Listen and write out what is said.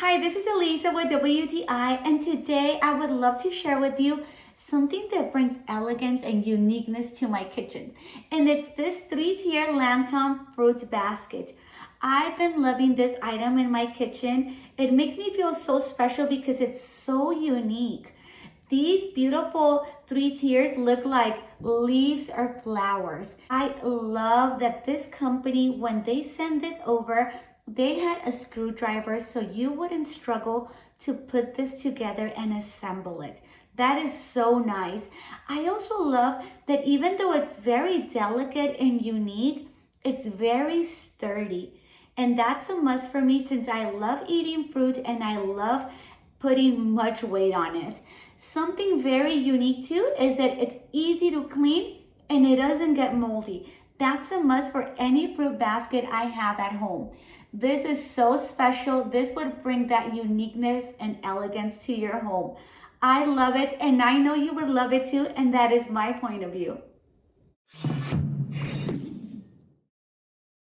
Hi, this is Elisa with WTI, and today I would love to share with you something that brings elegance and uniqueness to my kitchen. And it's this 3-tier LANDTOM fruit basket. I've been loving this item in my kitchen. It makes me feel so special because it's so unique. These beautiful 3 tiers look like leaves or flowers. I love that this company, when they send this over, they had a screwdriver so you wouldn't struggle to put this together and assemble it. That is so nice. I also love that even though it's very delicate and unique, it's very sturdy. And that's a must for me since I love eating fruit and I love putting much weight on it. Something very unique too is that it's easy to clean and it doesn't get moldy. That's a must for any fruit basket I have at home. This is so special. This would bring that uniqueness and elegance to your home. I love it and I know you would love it too, and that is my point of view.